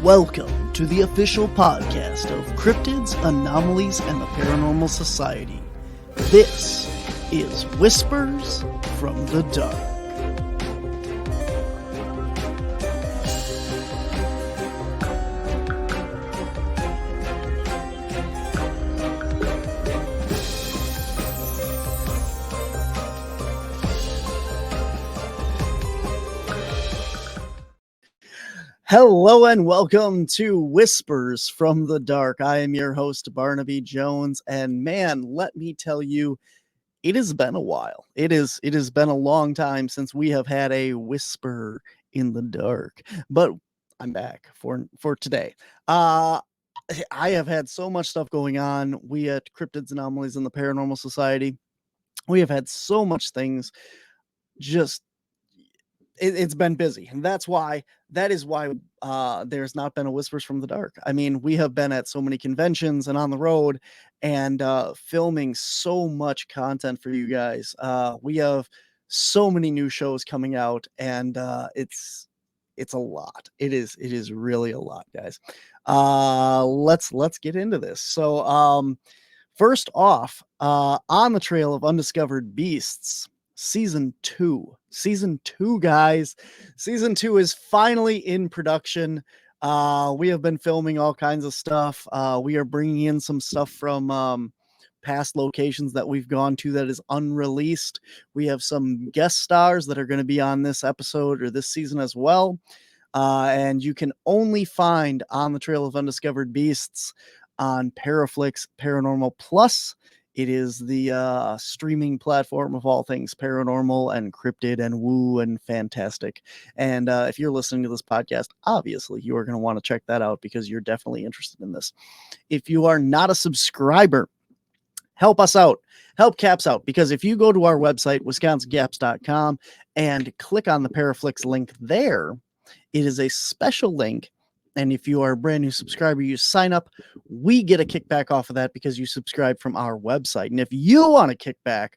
Welcome to the official podcast of Cryptids, Anomalies, and the Paranormal Society. This is Whispers from the Dark. Hello and welcome to Whispers from the Dark. I am your host, Barnaby Jones, and man, let me tell you, it has been a while. It has been a long time since we have had a Whisper in the Dark, but I'm back for today. I have had so much stuff going on. We at Cryptids, Anomalies, and the Paranormal Society, we have had so much things just it's been busy, and that is why there's not been a Whispers from the Dark. I mean, we have been at so many conventions and on the road and filming so much content for you guys. We have so many new shows coming out, and it's a lot. It is really a lot, guys. Let's get into this. So first off, On the Trail of Undiscovered Beasts, Season 2, guys. Season 2 is finally in production. We have been filming all kinds of stuff. We are bringing in some stuff from past locations that we've gone to that is unreleased. We have some guest stars that are going to be on this episode or this season as well. And you can only find On the Trail of Undiscovered Beasts on Paraflix Paranormal Plus. It is the streaming platform of all things paranormal and cryptid and woo and fantastic. And if you're listening to this podcast, obviously you are going to want to check that out because you're definitely interested in this. If you are not a subscriber, help us out. Help Caps out, because if you go to our website, wisconsincaps.com, and click on the Paraflix link there, it is a special link. And if you are a brand new subscriber, you sign up, we get a kickback off of that because you subscribe from our website. And if you want a kickback,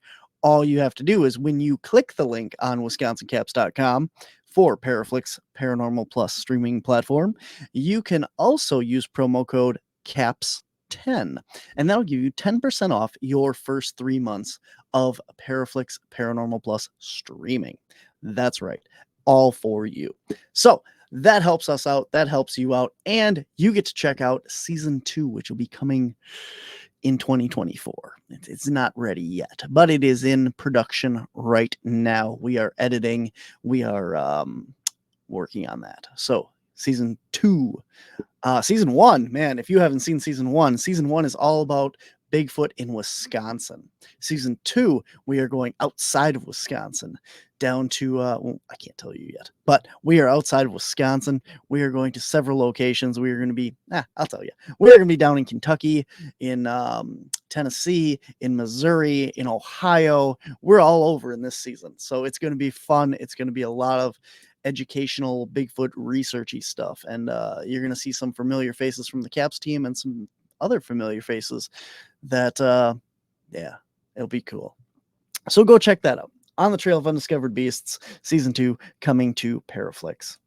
all you have to do is when you click the link on wisconsincaps.com for Paraflix Paranormal Plus streaming platform, you can also use promo code CAPS10, and that'll give you 10% off your first 3 months of Paraflix Paranormal Plus streaming. That's right, all for you. So that helps us out. That helps you out. And you get to check out Season 2, which will be coming in 2024. It's not ready yet, but it is in production right now. We are editing. We are working on that. So Season 2. Season 1, man, if you haven't seen Season 1 is all about Bigfoot in Wisconsin. Season 2, we are going outside of Wisconsin down to, well, I can't tell you yet, but we are outside of Wisconsin. We are going to several locations. We are going to be, I'll tell you, we're going to be down in Kentucky, in Tennessee, in Missouri, in Ohio. We're all over in this season. So it's going to be fun. It's going to be a lot of educational Bigfoot researchy stuff. And you're going to see some familiar faces from the Caps team and some other familiar faces that it'll be cool. So go check that out. On the Trail of Undiscovered Beasts, Season 2 coming to Paraflix.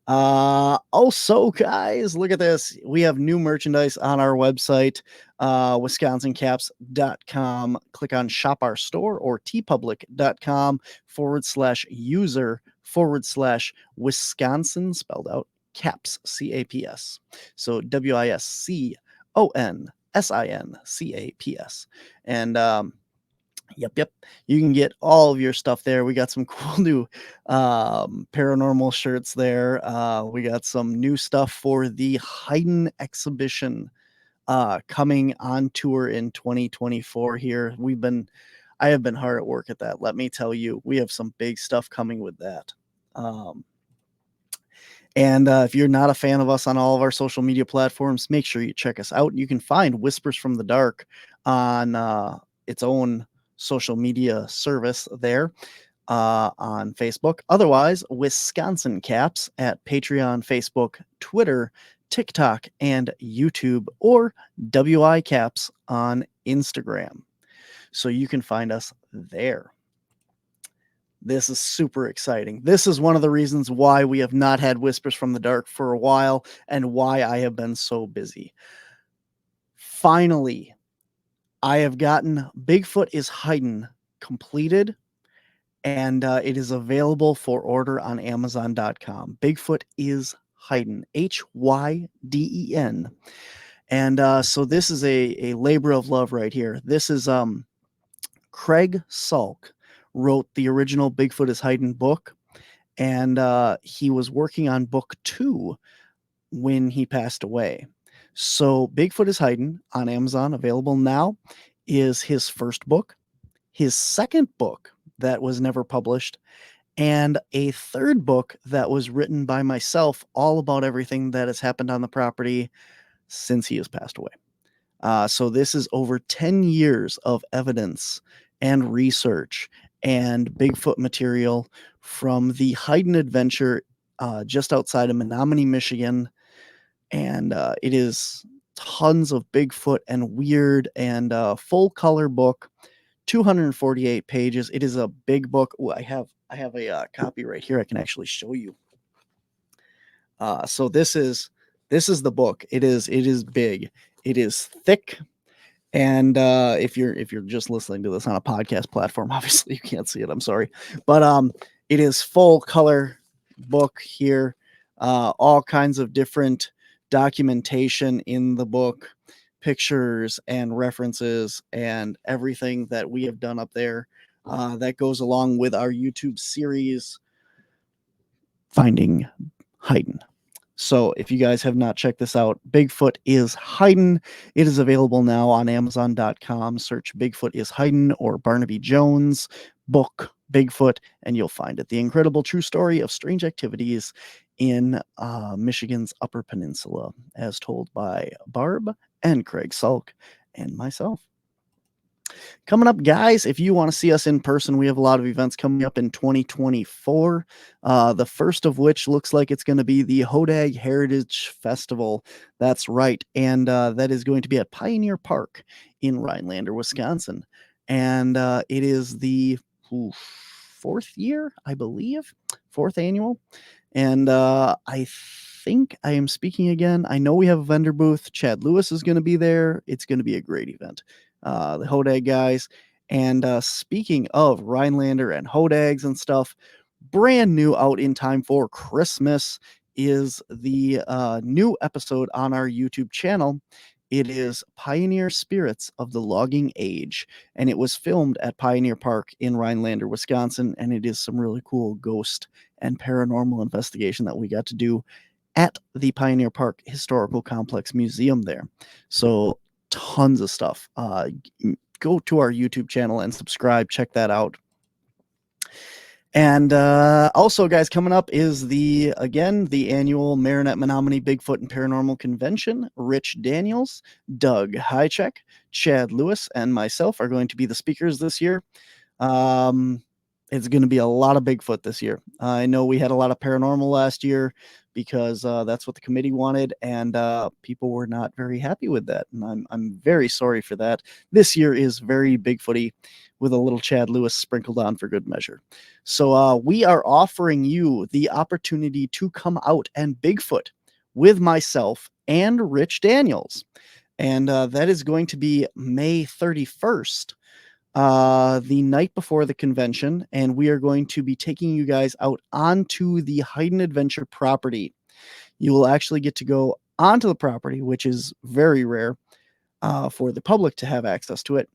Also, guys, look at this. We have new merchandise on our website, wisconsincaps.com. Click on Shop Our Store or tpublic.com/user/Wisconsin, spelled out Caps, CAPS. So WISCONSINCAPS. And Yep. You can get all of your stuff there. We got some cool new paranormal shirts there. We got some new stuff for the Haydn exhibition coming on tour in 2024 here. I have been hard at work at that. Let me tell you, we have some big stuff coming with that. And if you're not a fan of us on all of our social media platforms, make sure you check us out. You can find Whispers from the Dark on its own social media service there on Facebook. Otherwise, Wisconsin Caps at Patreon, Facebook, Twitter, TikTok, and YouTube, or WI Caps on Instagram. So you can find us there. This is super exciting. This is one of the reasons why we have not had Whispers from the Dark for a while and why I have been so busy. Finally, I have gotten Bigfoot is Hidden completed, and it is available for order on Amazon.com. Bigfoot is Hidden, Hyden. And so this is a labor of love right here. This is Craig Salk wrote the original Bigfoot is Hidden book, and he was working on book 2 when he passed away. So Bigfoot is Hidden on Amazon, available now, is his first book, his second book that was never published, and a third book that was written by myself, all about everything that has happened on the property since he has passed away. So this is over 10 years of evidence and research and Bigfoot material from the Hayden adventure just outside of Menominee, Michigan. And it is tons of Bigfoot and weird and full color book, 248 pages. It is a big book. Ooh, I have a copy right here. I can actually show you. So this is the book. It is big. It is thick. And if you're just listening to this on a podcast platform, obviously you can't see it. I'm sorry, but it is full color book here. All kinds of different documentation in the book, pictures and references, and everything that we have done up there. That goes along with our YouTube series, Finding Hayden. So if you guys have not checked this out, Bigfoot is Hidden. It is available now on Amazon.com. Search Bigfoot is Hidden or Barnaby Jones book Bigfoot, and you'll find it. The incredible true story of strange activities in Michigan's Upper Peninsula, as told by Barb and Craig Salk and myself. Coming up, guys, if you want to see us in person, we have a lot of events coming up in 2024. The first of which looks like it's going to be the Hodag Heritage Festival. That's right. And that is going to be at Pioneer Park in Rhinelander, Wisconsin. And it is the fourth year, I believe, fourth annual. And I think I am speaking again. I know we have a vendor booth. Chad Lewis is going to be there. It's going to be a great event. The Hodag guys. And speaking of Rhinelander and Hodags and stuff, brand new out in time for Christmas is the new episode on our YouTube channel. It is Pioneer Spirits of the Logging Age, and it was filmed at Pioneer Park in Rhinelander, Wisconsin, and it is some really cool ghost and paranormal investigation that we got to do at the Pioneer Park Historical Complex Museum there. So tons of stuff. Go to our YouTube channel and subscribe. Check that out. And also, guys, coming up is the annual Marinette Menominee Bigfoot and Paranormal Convention. Rich Daniels, Doug Hychek, Chad Lewis, and myself are going to be the speakers this year. It's going to be a lot of Bigfoot this year. I know we had a lot of paranormal last year because that's what the committee wanted, and people were not very happy with that. And I'm very sorry for that. This year is very Bigfooty with a little Chad Lewis sprinkled on for good measure. So we are offering you the opportunity to come out and Bigfoot with myself and Rich Daniels. And that is going to be May 31st. The night before the convention, and we are going to be taking you guys out onto the Hayden Adventure property. You will actually get to go onto the property, which is very rare for the public to have access to it.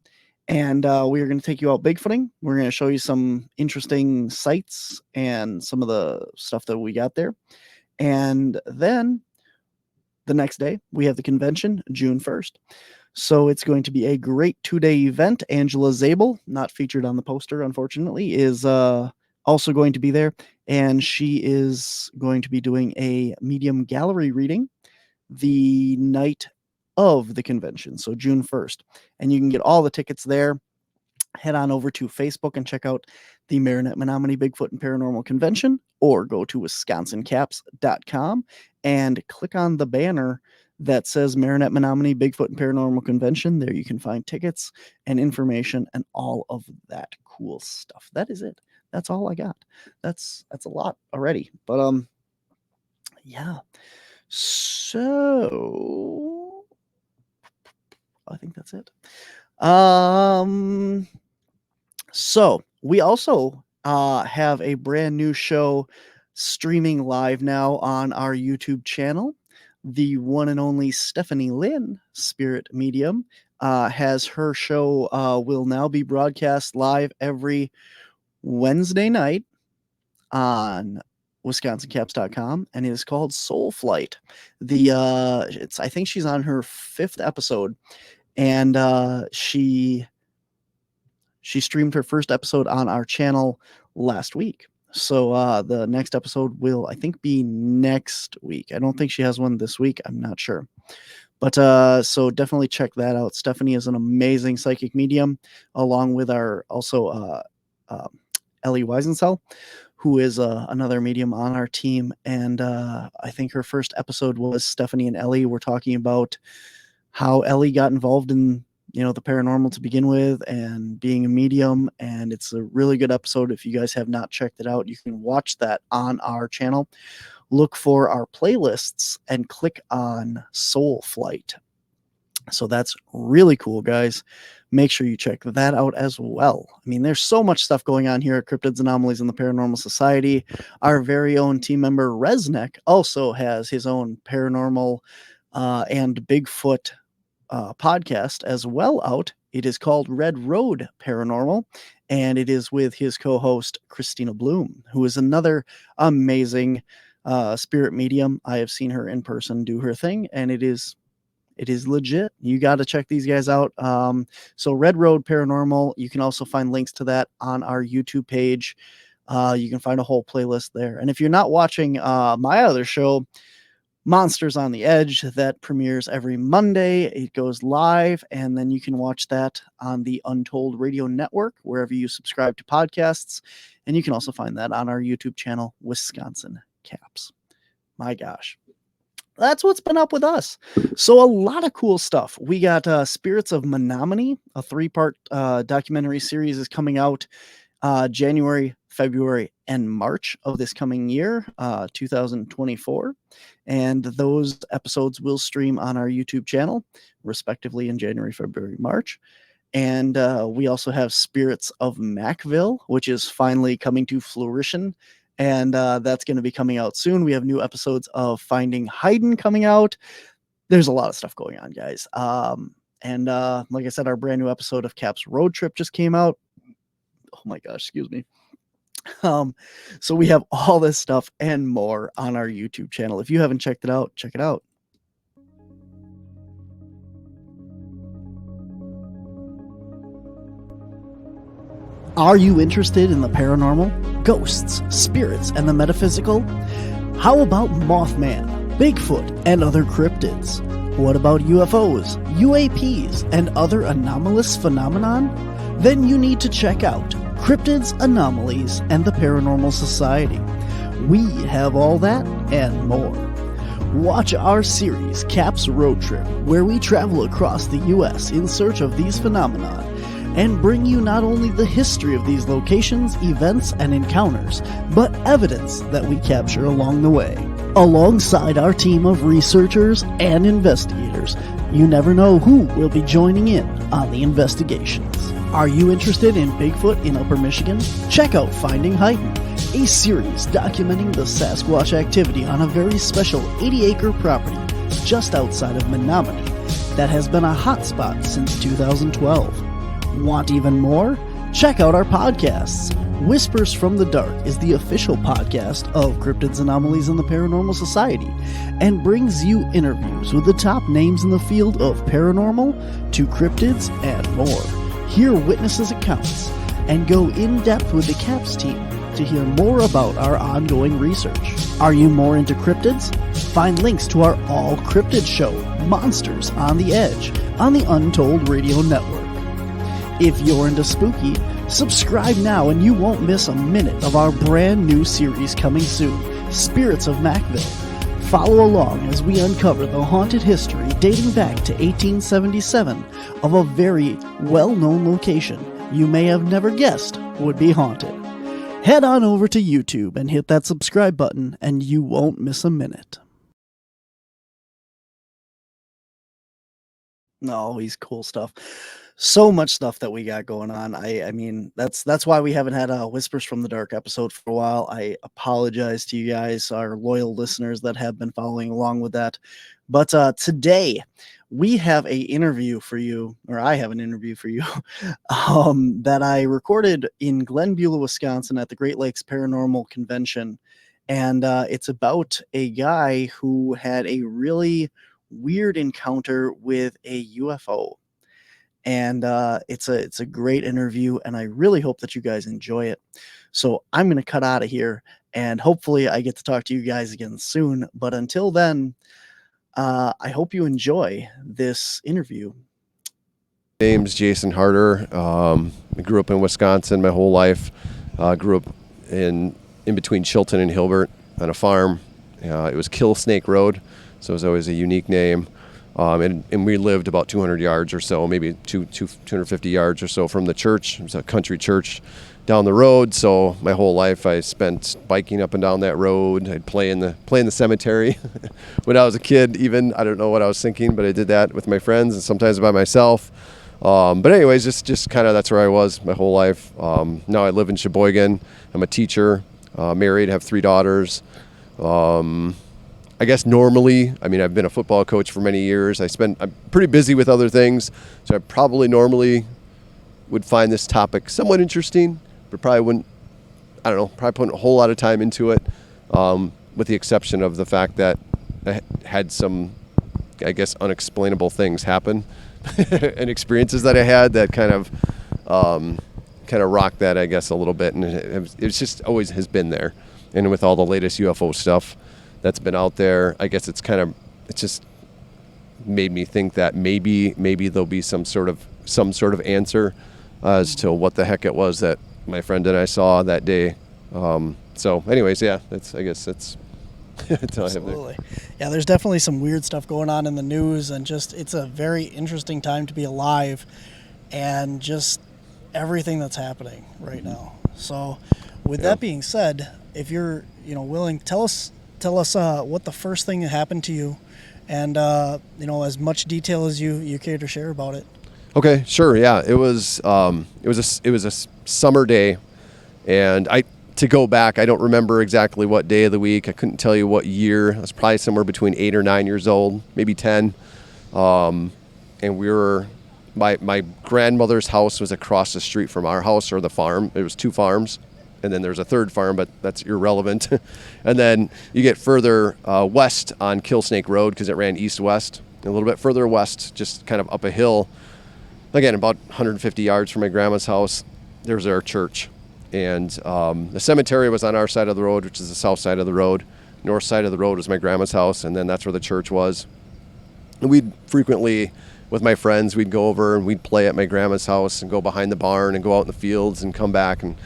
And we are going to take you out bigfooting. We're going to show you some interesting sights and some of the stuff that we got there. And then the next day, we have the convention, June 1st. So it's going to be a great 2-day event. Angela Zabel, not featured on the poster, unfortunately, is also going to be there. And she is going to be doing a medium gallery reading the night of the convention, so June 1st. And you can get all the tickets there. Head on over to Facebook and check out the Marinette Menominee Bigfoot and Paranormal Convention, or go to wisconsincaps.com and click on the banner that says Marinette Menominee Bigfoot and Paranormal Convention. There you can find tickets and information and all of that cool stuff. That is it. That's all I got. That's a lot already. But yeah. So I think that's it. So we also have a brand new show streaming live now on our YouTube channel. The one and only Stephanie Lynn, Spirit Medium, has her show will now be broadcast live every Wednesday night on wisconsincaps.com, and it is called Soul Flight. I think she's on her 5th episode, and she streamed her first episode on our channel last week. So the next episode will, I think, be next week. I don't think she has one this week. I'm not sure. But so definitely check that out. Stephanie is an amazing psychic medium, along with our also Ellie Weisensell, who is another medium on our team. And I think her first episode was Stephanie and Ellie were talking about how Ellie got involved in the paranormal to begin with and being a medium. And it's a really good episode. If you guys have not checked it out, you can watch that on our channel. Look for our playlists and click on Soul Flight. So that's really cool, guys. Make sure you check that out as well. I mean, there's so much stuff going on here at Cryptids, Anomalies, and the Paranormal Society. Our very own team member Resnick also has his own paranormal and Bigfoot podcast as well out. It is called Red Road Paranormal, and it is with his co-host Christina Bloom, who is another amazing spirit medium. I have seen her in person do her thing, and it is legit. You got to check these guys out. So Red Road Paranormal, you can also find links to that on our YouTube page. You can find a whole playlist there. And if you're not watching my other show, Monsters on the Edge, that premieres every Monday. It goes live, and then you can watch that on the Untold Radio Network, wherever you subscribe to podcasts. And you can also find that on our YouTube channel, Wisconsin Caps. My gosh. That's what's been up with us. So a lot of cool stuff. We got Spirits of Menominee, a 3-part documentary series is coming out January, February, and March of this coming year, 2024. And those episodes will stream on our YouTube channel, respectively, in January, February, March. And we also have Spirits of Macville, which is finally coming to fruition. And that's going to be coming out soon. We have new episodes of Finding Hayden coming out. There's a lot of stuff going on, guys. And like I said, our brand new episode of Caps Road Trip just came out. Oh my gosh, excuse me. So we have all this stuff and more on our YouTube channel. If you haven't checked it out, check it out. Are you interested in the paranormal, ghosts, spirits, and the metaphysical? How about Mothman, Bigfoot, and other cryptids? What about UFOs, UAPs, and other anomalous phenomenon? Then you need to check out Cryptids, Anomalies, and the Paranormal Society. We have all that and more. Watch our series, Caps Road Trip, where we travel across the U.S. in search of these phenomena and bring you not only the history of these locations, events, and encounters, but evidence that we capture along the way. Alongside our team of researchers and investigators, you never know who will be joining in on the investigations. Are you interested in Bigfoot in Upper Michigan? Check out Finding Hayden, a series documenting the Sasquatch activity on a very special 80-acre property just outside of Menominee that has been a hotspot since 2012. Want even more? Check out our podcasts. Whispers from the Dark is the official podcast of Cryptids, Anomalies, and the Paranormal Society, and brings you interviews with the top names in the field of paranormal to cryptids and more. Hear witnesses' accounts and go in depth with the Caps team to hear more about our ongoing research. Are you more into cryptids? Find links to our all cryptid show, Monsters on the Edge, on the Untold Radio Network. If you're into spooky, subscribe now and you won't miss a minute of our brand new series coming soon, Spirits of Macville. Follow along as we uncover the haunted history dating back to 1877 of a very well-known location you may have never guessed would be haunted. head on over to YouTube and hit that subscribe button, and you won't miss a minute. No, always cool stuff. So much stuff that we got going on. I mean, that's why we haven't had a Whispers from the Dark episode for a while. I apologize to you guys, our loyal listeners that have been following along with that. But today we have a interview for you, or I have an interview for you, that I recorded in Glen Beulah, Wisconsin at the Great Lakes Paranormal Convention. And it's about a guy who had a really weird encounter with a UFO. And it's a great interview, and I really hope that you guys enjoy it. So I'm going to cut out of here, and hopefully I get to talk to you guys again soon. But until then, I hope you enjoy this interview. Name's Jason Harder. I grew up in Wisconsin my whole life. Grew up in between Chilton and Hilbert on a farm. It was Kill Snake Road, so it was always a unique name. And we lived about 200 yards or so, maybe 250 yards or so from the church. It was a country church down the road. So my whole life I spent biking up and down that road. I'd play in the cemetery when I was a kid. Even I don't know what I was thinking, but I did that with my friends and sometimes by myself. But anyways, just kind of that's where I was my whole life. Now I live in Sheboygan. I'm a teacher, married, have 3 daughters. I guess normally, I mean, I've been a football coach for many years. I'm pretty busy with other things, so I probably normally would find this topic somewhat interesting, but probably wouldn't, I don't know, probably put a whole lot of time into it, with the exception of the fact that I had some, I guess, unexplainable things happen and experiences that I had that kind of rocked that, I guess, a little bit, and it's just always has been there. And with all the latest UFO stuff that's been out there, I guess it's just made me think that maybe there'll be some sort of answer as to what the heck it was that my friend and I saw that day. So anyways, yeah, I guess that's all I have there. Yeah, there's definitely some weird stuff going on in the news, and just it's a very interesting time to be alive, and just everything that's happening right now. So with that being said, if you're willing, tell us what the first thing that happened to you, and as much detail as you care to share about it. Okay, sure. Yeah, it was a summer day, and to go back, I don't remember exactly what day of the week. I couldn't tell you what year. I was probably somewhere between 8 or 9 years old, maybe 10. And we were my grandmother's house was across the street from our house, or the farm. It was 2 farms. And then there's a 3rd farm, but that's irrelevant. And then you get further west on Kill Snake Road, because it ran east-west. And a little bit further west, just kind of up a hill, again, about 150 yards from my grandma's house, there's our church. And the cemetery was on our side of the road, which is the south side of the road. North side of the road was my grandma's house, and then that's where the church was. And we'd frequently, with my friends, we'd go over and we'd play at my grandma's house and go behind the barn and go out in the fields and come back, and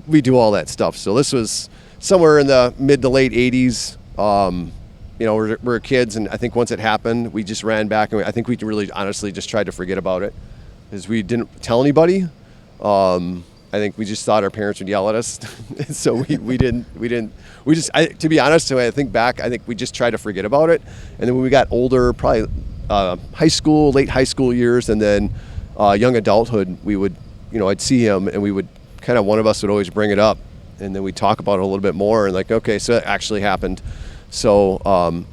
we do all that stuff. So this was somewhere in the mid to late 80s. We're kids, and I think once it happened, we just ran back, and I think we really honestly just tried to forget about it, because we didn't tell anybody. I think we just thought our parents would yell at us. So we didn't, to be honest, when I think back, I think we just tried to forget about it. And then when we got older, probably late high school years, and then young adulthood, we would, I'd see him, and we would one of us would always bring it up, and then we'd talk about it a little bit more, and like, okay, so it actually happened. So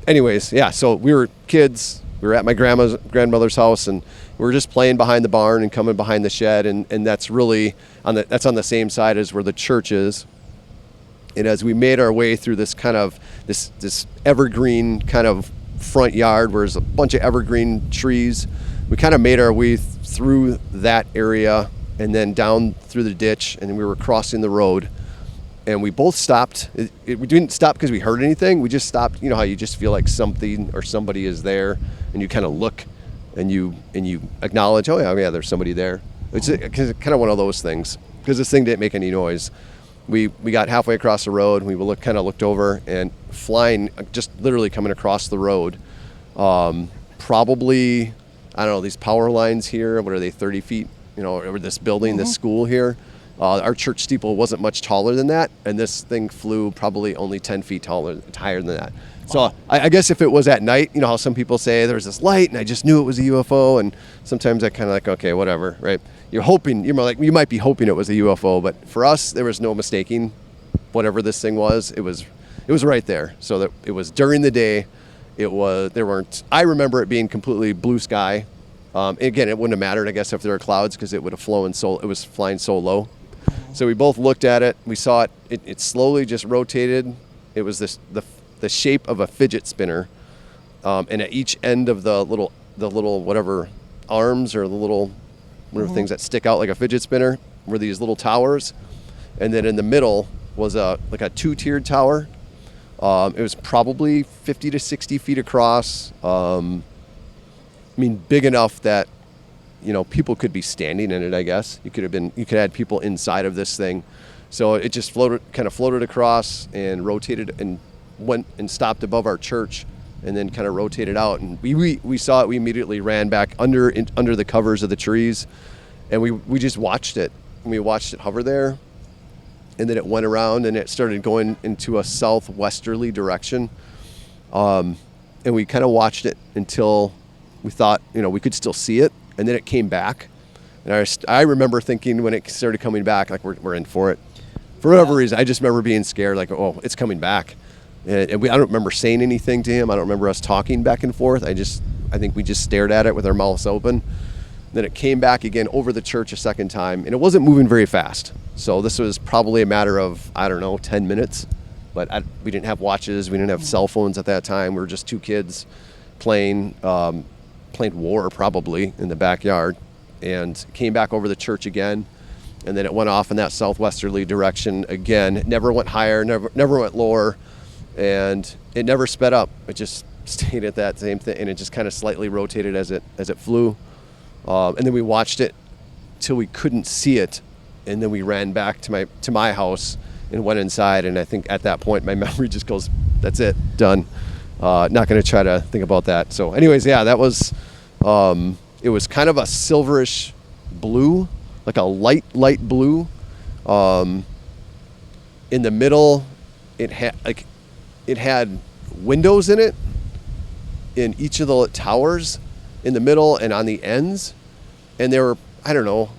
anyways, yeah, so we were kids, we were at my grandmother's house, and we were just playing behind the barn and coming behind the shed, and that's really that's on the same side as where the church is. And as we made our way through this kind of this evergreen kind of front yard, where there's a bunch of evergreen trees, we kind of made our way through that area and then down through the ditch, and we were crossing the road, and we both stopped. We didn't stop because we heard anything. We just stopped. You know how you just feel like something or somebody is there, and you kind of look, and you acknowledge, oh yeah, there's somebody there. It's kind of one of those things, because this thing didn't make any noise. We got halfway across the road, and we looked over, and flying, just literally coming across the road, probably, I don't know, these power lines here, what are they, 30 feet, over this building, this school here, Our church steeple wasn't much taller than that, and this thing flew probably only 10 feet higher than that. So I guess if it was at night, you know how some people say there was this light and I just knew it was a UFO, and sometimes I kind of like, okay, whatever, right? You're more like, you might be hoping it was a UFO, but for us, there was no mistaking whatever this thing was. It was right there. So that it was during the day. I remember it being completely blue sky. Again, it wouldn't have mattered, I guess, if there were clouds, because it would have it was flying so low. So we both looked at it. We saw it slowly just rotated. It was the shape of a fidget spinner. And at each end of the little whatever arms or the little whatever things that stick out like a fidget spinner were these little towers. And then in the middle was like a 2-tiered tower. It was probably 50 to 60 feet across. Big enough that, people could be standing in it, I guess. You could have had people inside of this thing. So it just kind of floated across and rotated and went and stopped above our church and then kind of rotated out. And we saw it. We immediately ran back under the covers of the trees, and we just watched it. And we watched it hover there. And then it went around and it started going into a southwesterly direction. And we kind of watched it until we thought, we could still see it. And then it came back. And I remember thinking when it started coming back, like we're in for it. For whatever reason, I just remember being scared, like, oh, it's coming back. And I don't remember saying anything to him. I don't remember us talking back and forth. I think we just stared at it with our mouths open. Then it came back again over the church a second time, and it wasn't moving very fast. So this was probably a matter of, 10 minutes. But we didn't have watches. We didn't have cell phones at that time. We were just two kids playing war probably in the backyard. And it came back over the church again. And then it went off in that southwesterly direction again. It never went higher, never went lower. And it never sped up. It just stayed at that same thing. And it just kind of slightly rotated as it flew. And then we watched it till we couldn't see it, and then we ran back to my house and went inside. And I think at that point my memory just goes, "That's it, done. Not going to try to think about that." So, anyways, yeah, that was. It was kind of a silverish blue, like a light blue. In the middle, it had windows in it in each of the towers. In the middle and on the ends, and they were, I don't know,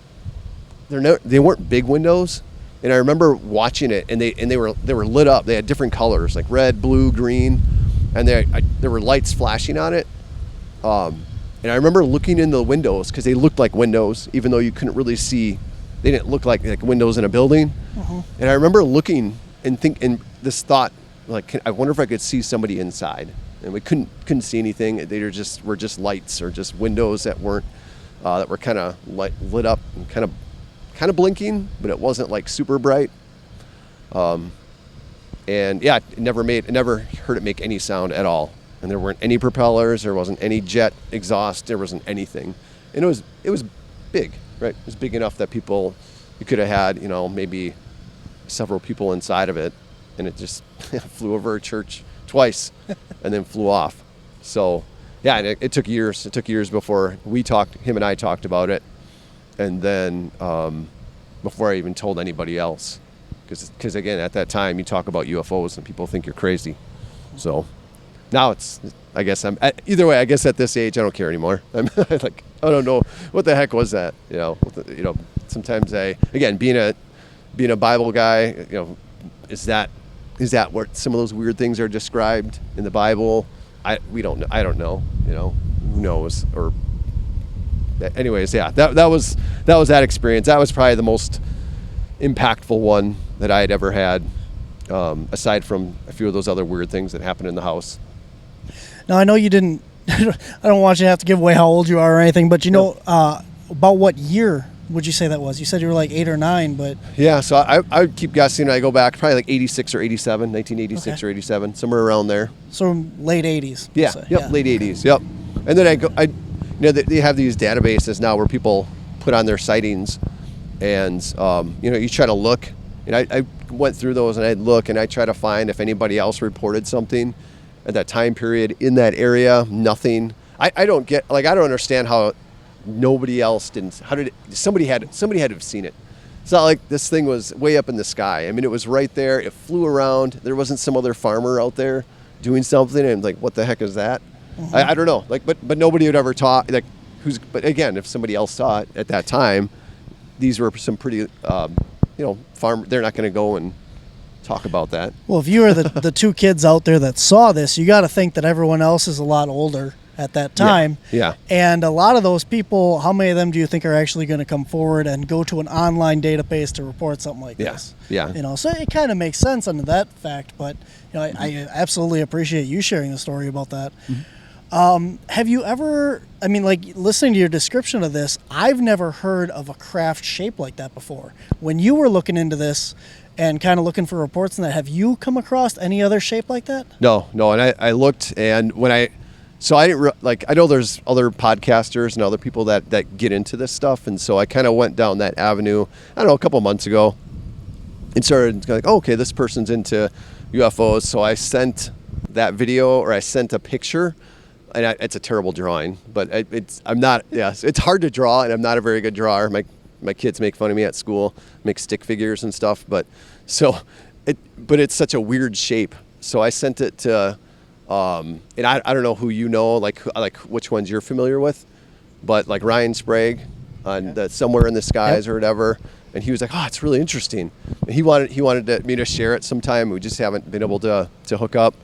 they weren't big windows. And I remember watching it, and they were lit up. They had different colors, like red, blue, green, and there were lights flashing on it. And I remember looking in the windows, because they looked like windows, even though you couldn't really see. They didn't look like windows in a building. And I remember looking and this thought, like, I wonder if I could see somebody inside. And we couldn't see anything. They were just lights or just windows that were kind of lit up and kind of blinking, but it wasn't like super bright. And yeah, it never heard it make any sound at all. And there weren't any propellers. There wasn't any jet exhaust. There wasn't anything. And it was big, right? It was big enough that you could have had, maybe several people inside of it, and it just flew over a church twice and then flew off. So yeah, and it took years. It took years before him and I talked about it, and then before I even told anybody else, because again, at that time you talk about UFOs and people think you're crazy. So now I guess either way. I guess at this age I don't care anymore. I'm like, I don't know what the heck was that. Sometimes again, being a Bible guy, is that what some of those weird things are described in the Bible? We don't know. I don't know. Who knows? Or anyways, yeah. That was that experience. That was probably the most impactful one that I had ever had, aside from a few of those other weird things that happened in the house. Now, I know you didn't. I don't want you to have to give away how old you are or anything, but about what year would you say that was? You said you were like 8 or 9, but... Yeah, so I would keep guessing. I go back probably like 86 or 87, 1986 or 87, somewhere around there. So late 80s. Yeah, late 80s, yep. And then they have these databases now where people put on their sightings, and, you try to look. And I went through those, and I'd look, and I try to find if anybody else reported something at that time period in that area. Nothing. I don't understand how... Nobody else didn't. Somebody had to have seen it. It's not like this thing was way up in the sky. I mean, it was right there. It flew around. There wasn't some other farmer out there doing something, and like, what the heck is that? I don't know. Like, but nobody would ever talk. Like, but again, if somebody else saw it at that time, these were some pretty, farm. They're not going to go and talk about that. Well, if you were the two kids out there that saw this, you got to think that everyone else is a lot older at that time. Yeah. And a lot of those people, how many of them do you think are actually going to come forward and go to an online database to report something like this? Yeah. So it kind of makes sense under that fact, but I absolutely appreciate you sharing the story about that. Have you ever, listening to your description of this, I've never heard of a craft shaped like that before. When you were looking into this and kind of looking for reports on that, have you come across any other shape like that? No. And I looked, and I know there's other podcasters and other people that get into this stuff. And so I kind of went down that avenue, I don't know, a couple months ago and started like, okay, this person's into UFOs. So I sent that video, or I sent a picture. And it's a terrible drawing, but it's hard to draw, and I'm not a very good drawer. My kids make fun of me at school, make stick figures and stuff, but it's such a weird shape. So I sent it to, and I don't know who you know, like which ones you're familiar with, but like Ryan Sprague on the Somewhere in the Skies or whatever, and he was like, oh, it's really interesting. And he wanted me to share it sometime. We just haven't been able to hook up.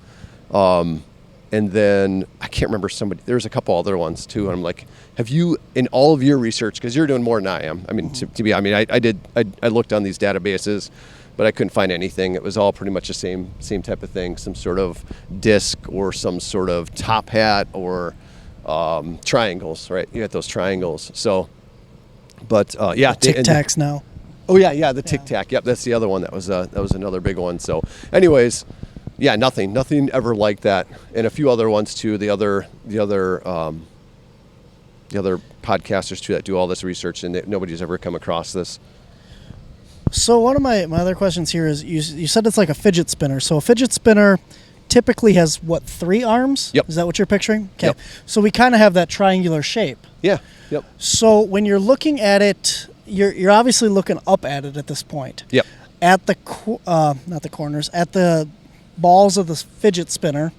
And then I can't remember there's a couple other ones too. And I'm like, have you, in all of your research, because you're doing more than I am. I mean, I looked on these databases, but I couldn't find anything. It was all pretty much the same type of thing, some sort of disc or some sort of top hat or triangles, right? You got those triangles. So, but Tic Tacs now. Oh yeah, the Tic Tac. Yep, that's the other one. That was another big one. So, anyways. Yeah, nothing ever like that, and a few other ones too. The other podcasters too that do all this research, and nobody's ever come across this. So one of my other questions here is, you said it's like a fidget spinner. So a fidget spinner typically has 3 arms? Yep. Is that what you're picturing? Okay. Yep. So we kind of have that triangular shape. Yeah. Yep. So when you're looking at it, you're obviously looking up at it at this point. Yep. At the not the corners, at the balls of the fidget spinner,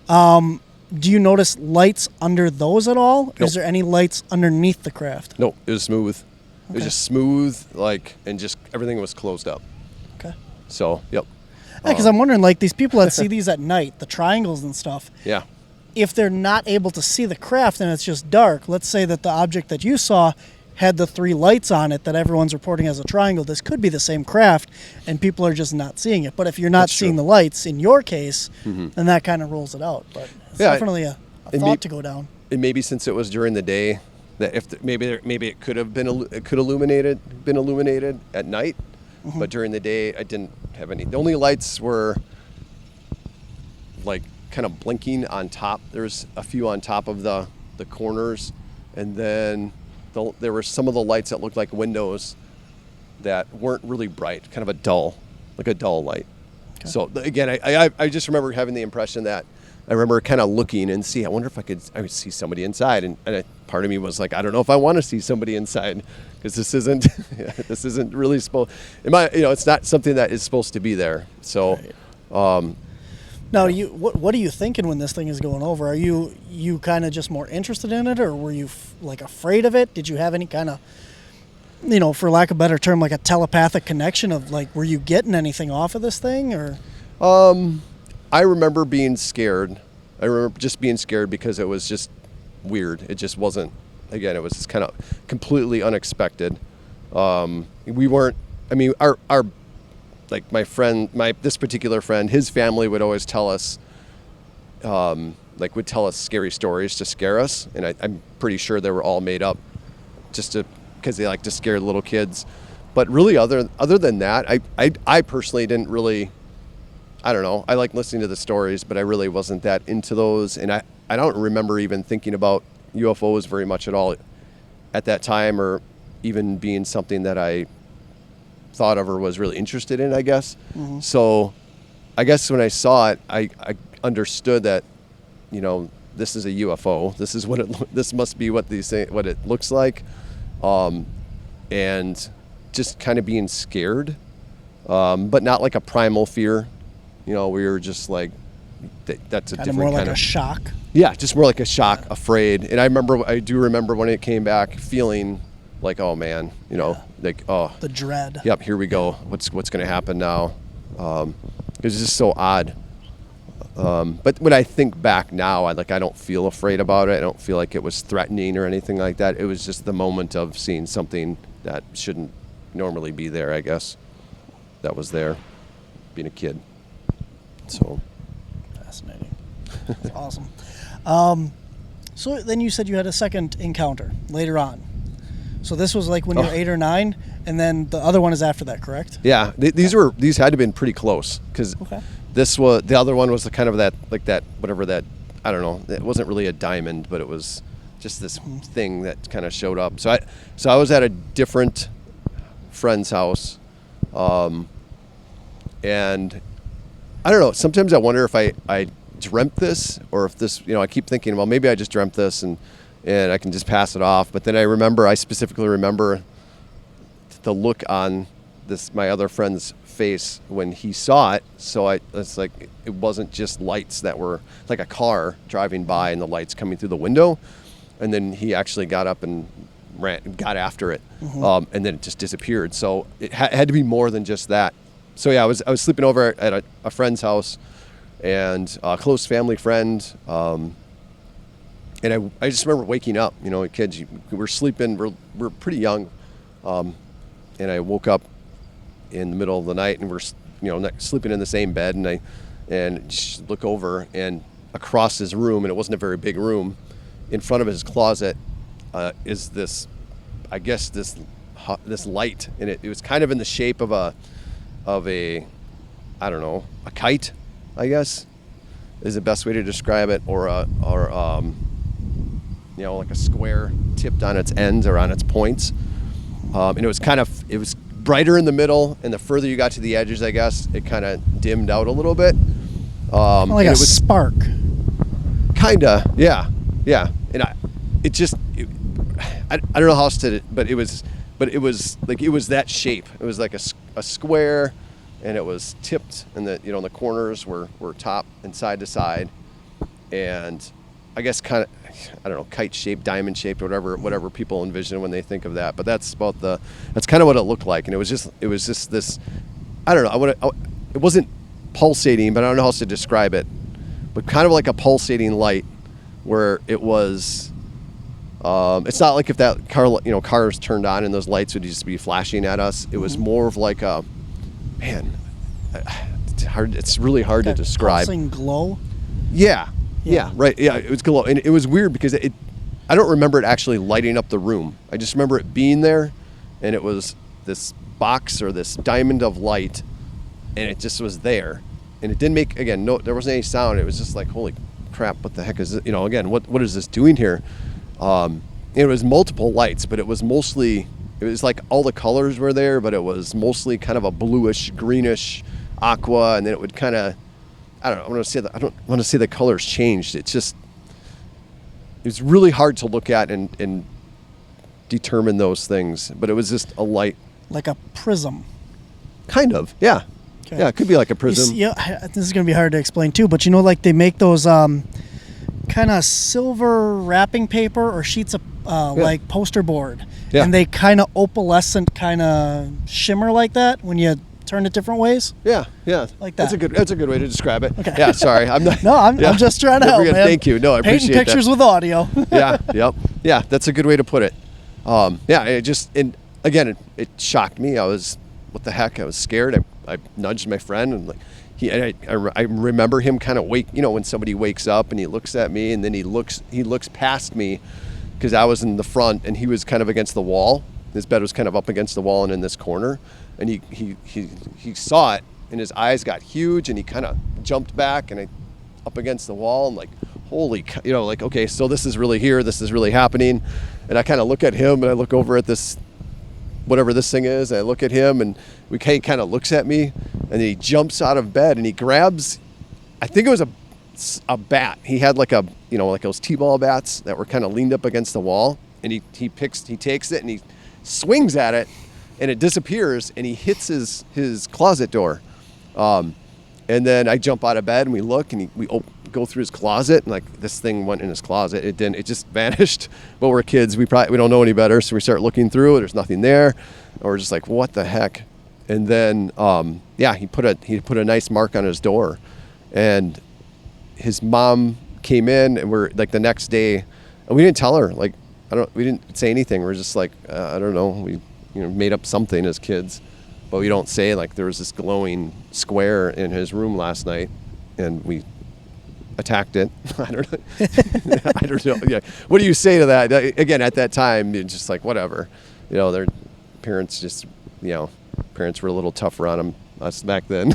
do you notice lights under those at all? Nope. Is there any lights underneath the craft? No, it was smooth. Okay. It was just smooth, and just everything was closed up. Okay. So, yep. Because I'm wondering, like, these people that see these at night, the triangles and stuff. Yeah. If they're not able to see the craft and it's just dark, let's say that the object that you saw had the 3 lights on it that everyone's reporting as a triangle. This could be the same craft, and people are just not seeing it. But if you're not seeing the lights, in your case, then that kind of rules it out. But it's definitely a thought to go down. And maybe since it was during the day, that maybe it could have been illuminated at night, but during the day I didn't have any. The only lights were like kind of blinking on top. There's a few on top of the corners, and then there were some of the lights that looked like windows that weren't really bright, kind of a dull light. Okay. So again, I just remember having the impression that I remember kind of looking and I wonder if I would see somebody inside, and part of me was like, I don't know if I want to see somebody inside, because this isn't really supposed. It's not something that is supposed to be there. So. Right. Now, what are you thinking when this thing is going over? Are you kind of just more interested in it, or were you afraid of it? Did you have any kind of, for lack of a better term, like a telepathic connection of were you getting anything off of this thing, or? I remember being scared. I remember just being scared because it was just weird. It just wasn't. Again, it was just kind of completely unexpected. We weren't. I mean, our like my friend, this particular friend, his family would always tell us, would tell us scary stories to scare us, and I'm pretty sure they were all made up, just because they like to scare little kids. But really, other than that, I personally didn't really. I don't know. I like listening to the stories, but I really wasn't that into those, and I don't remember even thinking about UFOs very much at all at that time, or even being something that I thought of or was really interested in, I guess. Mm-hmm. So I guess when I saw it, I understood that, this is a UFO. This is this must be what it looks like. And just kind of being scared, but not like a primal fear. We were just like, that's a different more kind like of a shock. Yeah, just more like a shock, afraid. And I do remember when it came back, feeling like, oh man, like, oh, the dread. Yep, here we go. What's going to happen now? It was just so odd. But when I think back now, I don't feel afraid about it. I don't feel like it was threatening or anything like that. It was just the moment of seeing something that shouldn't normally be there, I guess. That was there, being a kid. So fascinating. That's awesome. So then you said you had a second encounter later on. So this was like when you were 8 or 9, and then the other one is after that, correct? Yeah, these had to have been pretty close, because the other one was kind of that whatever that, I don't know, it wasn't really a diamond, but it was just this thing that kind of showed up. So I was at a different friend's house, and I don't know, sometimes I wonder if I dreamt this, or if this, I keep thinking, well, maybe I just dreamt this and I can just pass it off. But then I specifically remember the look on my other friend's face when he saw it. So it's like, it wasn't just lights that were like a car driving by and the lights coming through the window. And then he actually got up and got after it. And then it just disappeared. So it had to be more than just that. So yeah, I was sleeping over at a friend's house, and a close family friend. And I just remember waking up, kids, we're sleeping, we're pretty young. And I woke up in the middle of the night, and we're, sleeping in the same bed, and just look over, and across his room, and it wasn't a very big room, in front of his closet, is this, I guess this light, and it was kind of in the shape of a, I don't know, a kite, I guess, is the best way to describe it, or like a square tipped on its ends or on its points. And it was brighter in the middle, and the further you got to the edges, I guess, it kind of dimmed out a little bit. Like a spark. Kinda, yeah. And I don't know how else to, but it was like, it was that shape. It was like a square, and it was tipped, and the corners were top and side to side, and I guess kind of, I don't know, kite shaped, diamond shaped, whatever people envision when they think of that. But that's kind of what it looked like. And it was just this, I don't know, it wasn't pulsating, but I don't know how else to describe it, but kind of like a pulsating light, where it was, it's not like if that cars turned on and those lights would just be flashing at us. It was more of like a, man, it's really hard to describe. Pulsing glow? Yeah, right. Yeah, it was glow, and it was weird because I don't remember it actually lighting up the room. I just remember it being there, and it was this box or this diamond of light, and it just was there, and it didn't make, again, there wasn't any sound. It was just like, holy crap, what the heck is it? Again, what is this doing here? It was multiple lights, but it was like all the colors were there, but it was mostly kind of a bluish, greenish, aqua, and then it would kind of, I don't know, I don't want to say the colors changed. It was really hard to look at and determine those things, but it was just a light. Like a prism. Kind of, yeah. Okay. Yeah, it could be like a prism. This is going to be hard to explain too, but like they make those kind of silver wrapping paper or sheets of like poster board. Yeah. And they kind of opalescent kind of shimmer like that when you turn it different ways. Yeah. Like that. That's a good way to describe it. Okay. Yeah, sorry. I'm not. No, I'm just trying to help, man. Thank you. No, I appreciate that. Painting pictures with audio. Yep. Yeah, that's a good way to put it. And again, it shocked me. I was, what the heck? I was scared. I nudged my friend, and I remember him kind of when somebody wakes up and he looks at me, and then he looks past me, because I was in the front and he was kind of against the wall. His bed was kind of up against the wall and in this corner, and he saw it, and his eyes got huge, and he kind of jumped back, and I up against the wall. I'm like, holy, okay, so this is really here. This is really happening. And I kind of look at him, and I look over at this, whatever this thing is, and I look at him, and he kind of looks at me, and then he jumps out of bed, and he grabs, I think it was a bat. He had like those T-ball bats that were kind of leaned up against the wall, and he takes it, and he swings at it, and it disappears, and he hits his closet door. And then I jump out of bed, and we look, and we go through his closet, and like this thing went in his closet. It didn't. It just vanished. But we're kids. We don't know any better, so we start looking through. There's nothing there, and we're just like, what the heck? And then he put a nice mark on his door, and his mom came in, and we're like the next day, and we didn't tell her. Like we didn't say anything. We're just like I don't know. We made up something as kids, but we don't say like there was this glowing square in his room last night, and we attacked it. I don't know. I don't know. Yeah. What do you say to that? Again, at that time, it's just like whatever. Their parents just parents were a little tougher on us back then.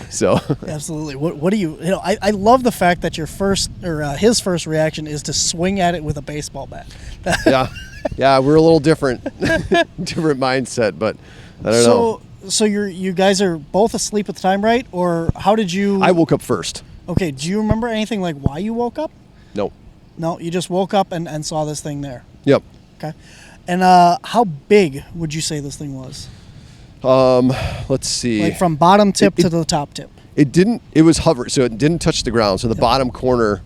So absolutely. What do I love the fact that your first or his first reaction is to swing at it with a baseball bat. yeah, we're a little different mindset, but I don't know. So you guys are both asleep at the time, right? Or how did you? I woke up first. Okay. Do you remember anything like why you woke up? Nope. No, you just woke up and saw this thing there. Yep. Okay. And how big would you say this thing was? Let's see. Like from bottom tip to the top tip. It was hovering, so it didn't touch the ground. So the bottom corner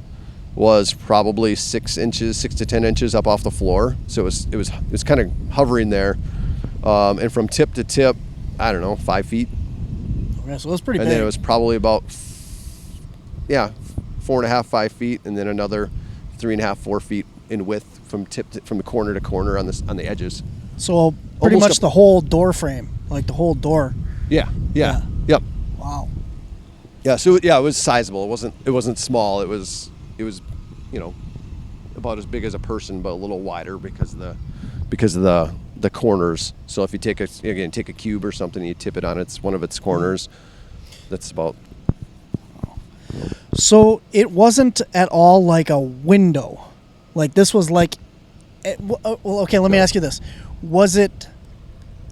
was probably 6 to 10 inches up off the floor. So it was kind of hovering there. And from tip to tip, I don't know, 5 feet. Okay, so it was pretty big. And then it was probably about 4.5, 5 feet, and then another 3.5, 4 feet in width from the corner to corner on the edges. So pretty much the whole door frame, like the whole door. Yeah. Yep. Wow. Yeah. So it was sizable. It wasn't small. It was about as big as a person, but a little wider because of the corners. So if you take a cube or something, and you tip it on one of its corners. That's about. So it wasn't at all like a window. Like this was like. Well, okay. Let me ask you this: was it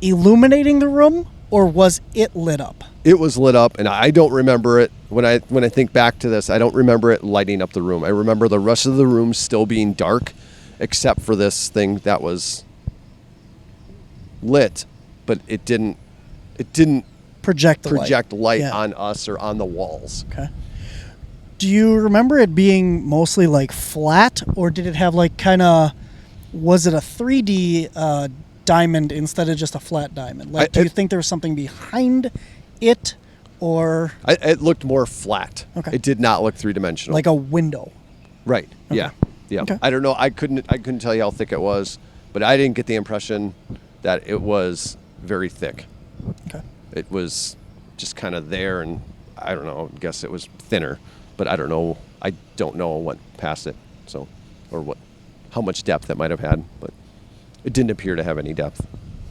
illuminating the room, or was it lit up? It was lit up, and I don't remember it. When I think back to this, I don't remember it lighting up the room. I remember the rest of the room still being dark, except for this thing that was lit, but it didn't project light on us or on the walls. Okay. Do you remember it being mostly like flat, or did it have like was it a 3D diamond instead of just a flat diamond? Like, do you think there was something behind it, or? It looked more flat. Okay. It did not look 3-dimensional. Like a window. Right. Okay. Yeah. Okay. I don't know. I couldn't tell you how thick it was, but I didn't get the impression that it was very thick. Okay. It was just kind of there, and I don't know. I guess it was thinner, but I don't know. I don't know what past it. So, or how much depth it might have had, but it didn't appear to have any depth.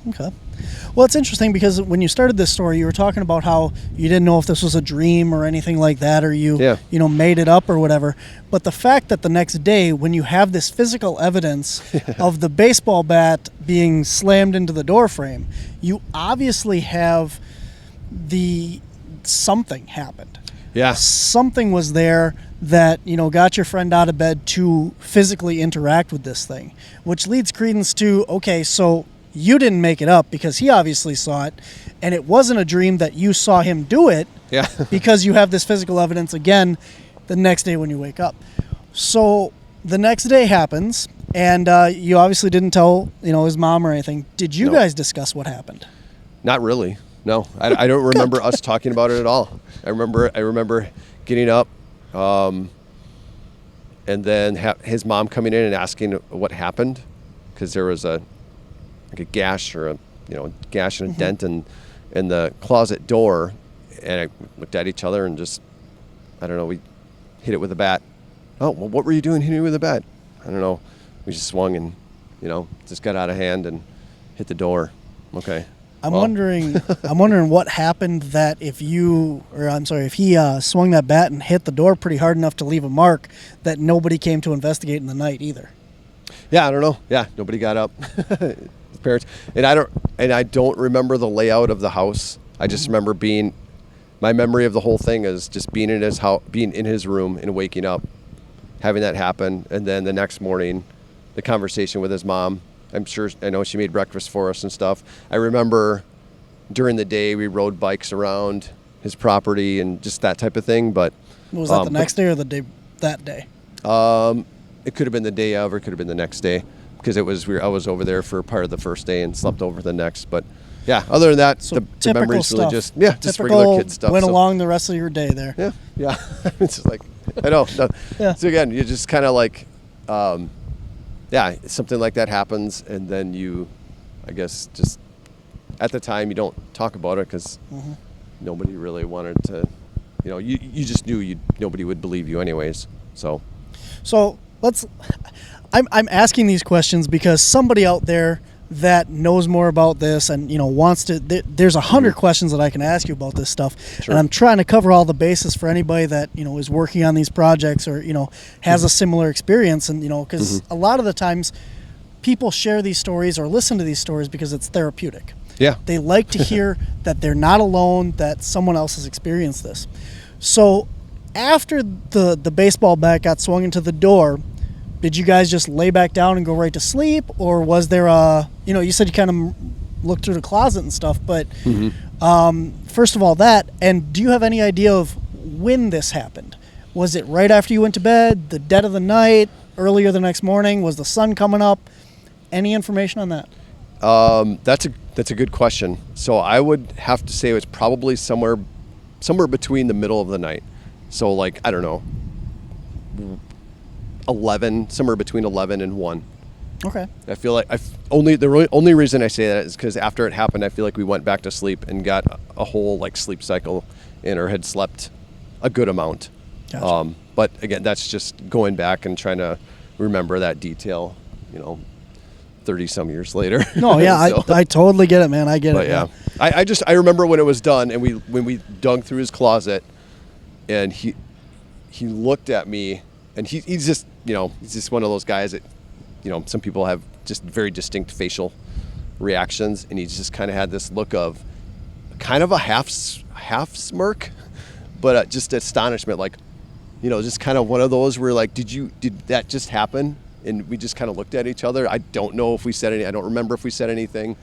Okay. Well, it's interesting because when you started this story, you were talking about how you didn't know if this was a dream or anything like that, or you made it up or whatever. But the fact that the next day, when you have this physical evidence of the baseball bat being slammed into the door frame, you obviously have something happened. Yeah. Something was there that, got your friend out of bed to physically interact with this thing, which leads credence to, okay, so you didn't make it up because he obviously saw it, and it wasn't a dream that you saw him do it. Yeah. Because you have this physical evidence again the next day when you wake up. So the next day happens, and you obviously didn't tell, his mom or anything. Did you guys discuss what happened? Not really. No, I don't remember us talking about it at all. I remember getting up, and then his mom coming in and asking what happened, because there was a gash or a gash and a dent in the closet door, and I looked at each other and just, I don't know, we hit it with a bat. Oh, well, what were you doing hitting it with a bat? I don't know. We just swung and just got out of hand and hit the door. Okay. I'm wondering what happened that if he swung that bat and hit the door pretty hard enough to leave a mark that nobody came to investigate in the night either. Yeah, I don't know. Yeah, nobody got up. Parents, and I don't remember the layout of the house. I just remember my memory of the whole thing is just being in his house, being in his room and waking up, having that happen, and then the next morning, the conversation with his mom, I know she made breakfast for us and stuff. I remember during the day we rode bikes around his property and just that type of thing. But Was that the next day or the day that day? It could have been the day of, or it could have been the next day, because I was over there for part of the first day and slept over the next. But yeah, other than that, So the memories stuff. really just just Typical regular kid stuff. Went along the rest of your day there. Yeah. It's just like, I know. No. Yeah. So again, you just kind of like, something like that happens, and then you, I guess, just at the time you don't talk about it because nobody really wanted to. You just knew nobody would believe you anyways. So I'm asking these questions because somebody out there that knows more about this and wants to. There's 100 questions that I can ask you about this stuff, Sure. and I'm trying to cover all the bases for anybody that is working on these projects or has a similar experience, and because a lot of the times people share these stories or listen to these stories because it's therapeutic. yeah, They like to hear that they're not alone, that someone else has experienced this. So after the baseball bat got swung into the door, did you guys just lay back down and go right to sleep? Or was there you said you kind of looked through the closet and stuff, but first of all that, and do you have any idea of when this happened? Was it right after you went to bed, the dead of the night, earlier the next morning? Was the sun coming up? Any information on that? That's a good question. So I would have to say it was probably somewhere between the middle of the night. So like, I don't know, 11, somewhere between 11 and 1. Okay. I feel like the only reason I say that is because after it happened, I feel like we went back to sleep and got a whole like sleep cycle in, or had slept a good amount. Gotcha. But again, that's just going back and trying to remember that detail, 30 some years later. No, yeah, So, I totally get it, man. I get but it. yeah, I remember when it was done and when we dug through his closet, and he looked at me, and he's just he's just one of those guys that some people have just very distinct facial reactions, and he just kind of had this look of kind of a half smirk, but just astonishment, like just kind of one of those where like, did that just happen? And we just kind of looked at each other. I don't know if we said any. I don't remember if we said anything.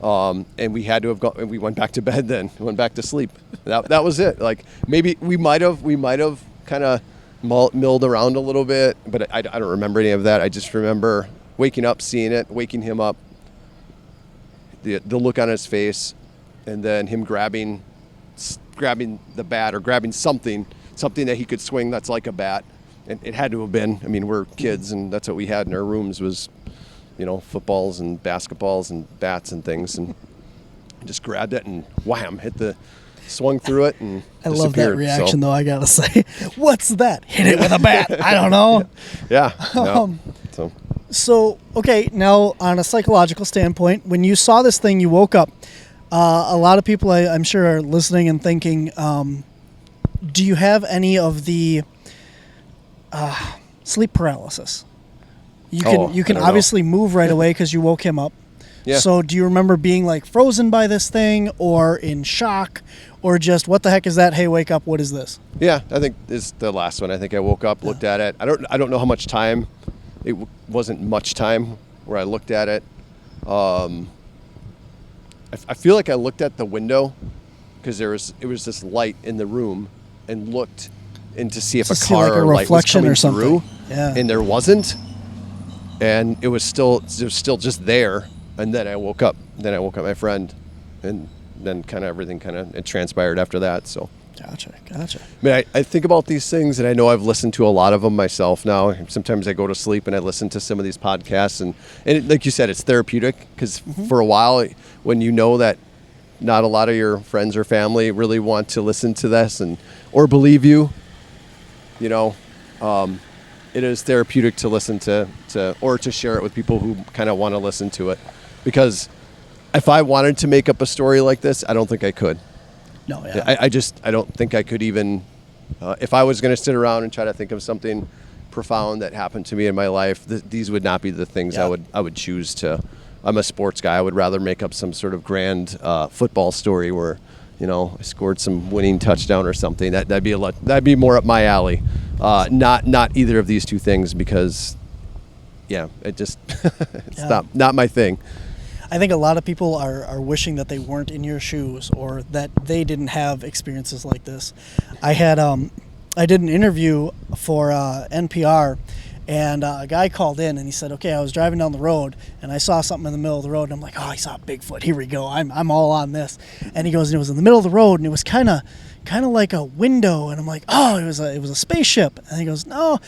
And we had to have gone. And we went back to bed. Then went back to sleep. That was it. Like maybe we might have kind of milled around a little bit, but I don't remember any of that. I just remember waking up, seeing it, waking him up, the look on his face, and then him grabbing the bat or grabbing something that he could swing that's like a bat. And it had to have been. I mean, we're kids, and that's what we had in our rooms was, footballs and basketballs and bats and things, and just grabbed it and wham, swung through it and I love that disappeared. reaction, though. I gotta say, what's that? Hit it with a bat. I don't know. Yeah. No. So okay, now on a psychological standpoint, when you saw this thing, you woke up. A lot of people, I'm sure, are listening and thinking, do you have any of the sleep paralysis? You can obviously move right away because you woke him up. Yeah. So do you remember being like frozen by this thing, or in shock, or just what the heck is that? Hey, wake up! What is this? Yeah, I think it's the last one. I think I woke up, looked at it. I don't know how much time. It wasn't much time where I looked at it. I feel like I looked at the window because it was this light in the room, and looked in to see if a car or light was coming through. Yeah. And there wasn't, and it was still just there. And then I woke up. Then I woke up my friend, and then kind of everything it transpired after that. So. Gotcha. I mean, I think about these things, and I know I've listened to a lot of them myself now. Sometimes I go to sleep and I listen to some of these podcasts, and like you said, it's therapeutic because for a while, when you know that not a lot of your friends or family really want to listen to this or believe you, it is therapeutic to listen to or to share it with people who kind of want to listen to it. Because if I wanted to make up a story like this, I don't think I could. No, yeah. I don't think I could even, if I was going to sit around and try to think of something profound that happened to me in my life, these would not be the things I would choose to. I'm a sports guy. I would rather make up some sort of grand football story where, I scored some winning touchdown or something. That'd be more up my alley. Not either of these two things, because it just it's not my thing. I think a lot of people are wishing that they weren't in your shoes or that they didn't have experiences like this. I did an interview for NPR, and a guy called in and he said, okay, I was driving down the road and I saw something in the middle of the road, and I'm like, oh, I saw Bigfoot. Here we go. I'm all on this. And he goes, and it was in the middle of the road, and it was kind of like a window, and I'm like, oh, it was a spaceship. And he goes, no,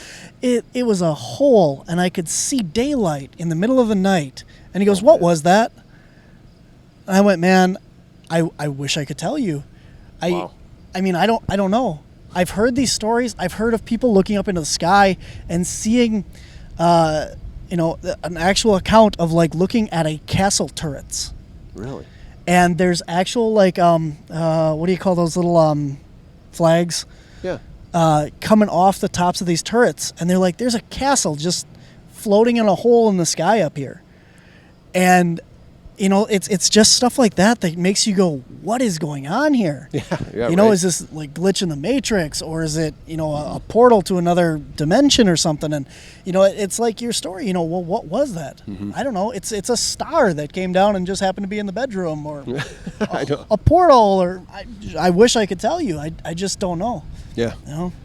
it was a hole, and I could see daylight in the middle of the night. And he goes, what was that? And I went, man, I wish I could tell you. Wow. I mean, I don't know. I've heard these stories. I've heard of people looking up into the sky and seeing, an actual account of like looking at a castle turrets. Really? And there's actual like what do you call those little flags? Yeah. Coming off the tops of these turrets, and they're like, there's a castle just floating in a hole in the sky up here. And it's just stuff like that makes you go, what is going on here? Yeah, right. Is this like glitch in the Matrix, or is it, a portal to another dimension or something? And, it's like your story, well, what was that? Mm-hmm. I don't know. It's a star that came down and just happened to be in the bedroom, or a portal, or I wish I could tell you. I just don't know. Yeah.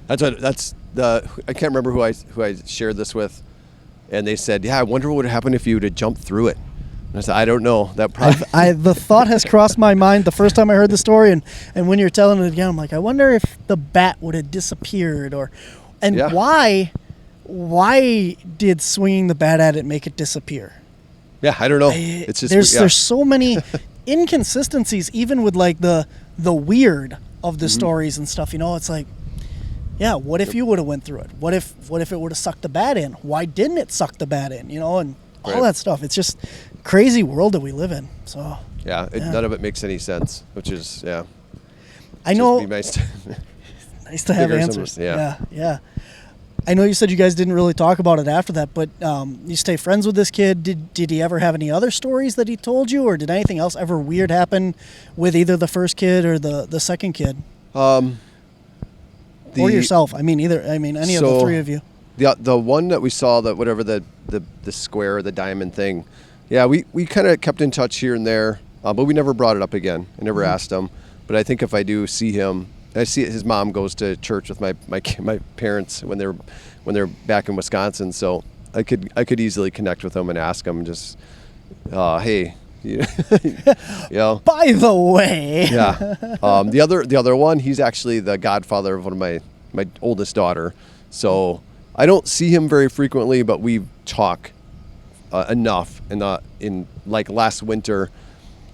I can't remember who I shared this with, and they said, yeah, I wonder what would happen if you would have jumped through it. And I said, I don't know. That probably the thought has crossed my mind the first time I heard the story, and when you're telling it again, I'm like, I wonder if the bat would have disappeared, why did swinging the bat at it make it disappear? Yeah, I don't know. It's just there's so many inconsistencies, even with like the weird of the stories and stuff. It's like, yeah, what if you would have went through it? What if it would have sucked the bat in? Why didn't it suck the bat in? And all that stuff. It's just crazy world that we live in. So none of it makes any sense, which is I know. Be nice to nice to have answers. Yeah. I know you said you guys didn't really talk about it after that, but you stay friends with this kid. Did he ever have any other stories that he told you, or did anything else ever weird happen with either the first kid or the second kid? Or yourself? Any of the three of you. The one that we saw, that whatever the square, the diamond thing, we kind of kept in touch here and there, but we never brought it up again. I never asked him. But I think if I do see him, I see his mom goes to church with my parents when they're back in Wisconsin, so I could easily connect with him and ask him just, hey, By the way, the other one, he's actually the godfather of one of my oldest daughter, so I don't see him very frequently, but we talk enough. And in like last winter,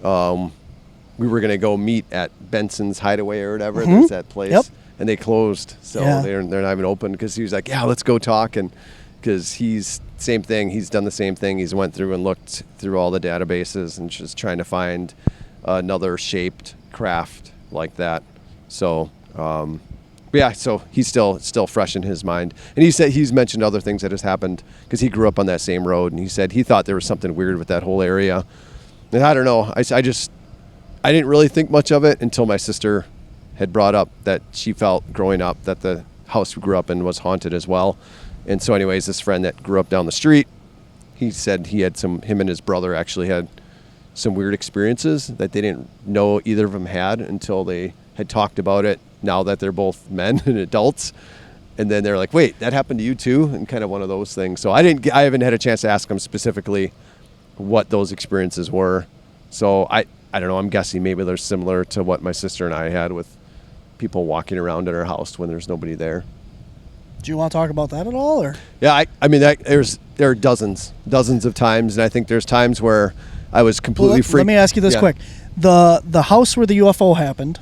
we were gonna go meet at Benson's Hideaway or whatever. There's that place, and they closed, so they're not even open. Because he was like, "Yeah, let's go talk," and because he's same thing. He's done the same thing. He's went through and looked through all the databases and just trying to find another shaped craft like that. So. So he's still fresh in his mind. And he said he's mentioned other things that has happened because he grew up on that same road. And he said he thought there was something weird with that whole area. And I don't know. I didn't really think much of it until my sister had brought up that she felt growing up that the house we grew up in was haunted as well. And so anyways, this friend that grew up down the street, he said him and his brother actually had some weird experiences that they didn't know either of them had until they had talked about it. Now that they're both men and adults, and then they're like, "Wait, that happened to you too?" And kind of one of those things. So I haven't had a chance to ask them specifically what those experiences were. So I don't know. I'm guessing maybe they're similar to what my sister and I had with people walking around in our house when there's nobody there. Do you want to talk about that at all, or? Yeah, there are dozens of times, and I think there's times where I was completely freaked. Let me ask you this quick: the house where the UFO happened.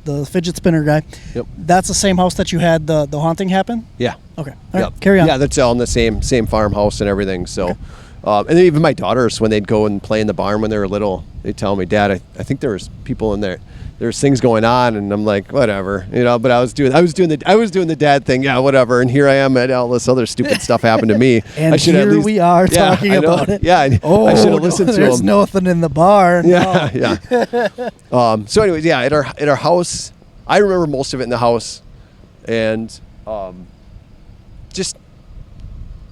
The fidget spinner guy. Yep. That's the same house that you had the haunting happen? Yeah. Okay. All right. Carry on. Yeah, that's all in the same farmhouse and everything. So, and then even my daughters, when they'd go and play in the barn when they were little, they'd tell me, "Dad, I think there was people in there. There's things going on," and I'm like, "Whatever," But I was doing the dad thing. Yeah, whatever. And here I am, and all this other stupid stuff happened to me. And we are talking about it. Yeah. I should have listened to him. There's nothing in the barn. Yeah. Yeah. So anyways, at our house, I remember most of it in the house, and just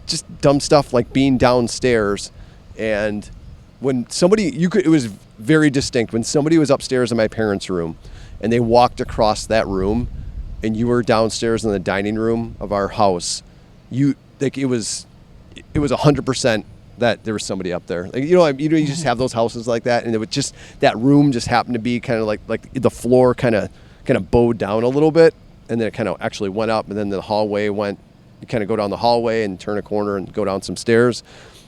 just dumb stuff like being downstairs, and when somebody it was very distinct when somebody was upstairs in my parents' room, and they walked across that room, and you were downstairs in the dining room of our house. It was 100% that there was somebody up there. Like, you just have those houses like that, and it would just, that room just happened to be kind of like the floor kind of bowed down a little bit, and then it kind of actually went up, and then the hallway went. You kind of go down the hallway and turn a corner and go down some stairs.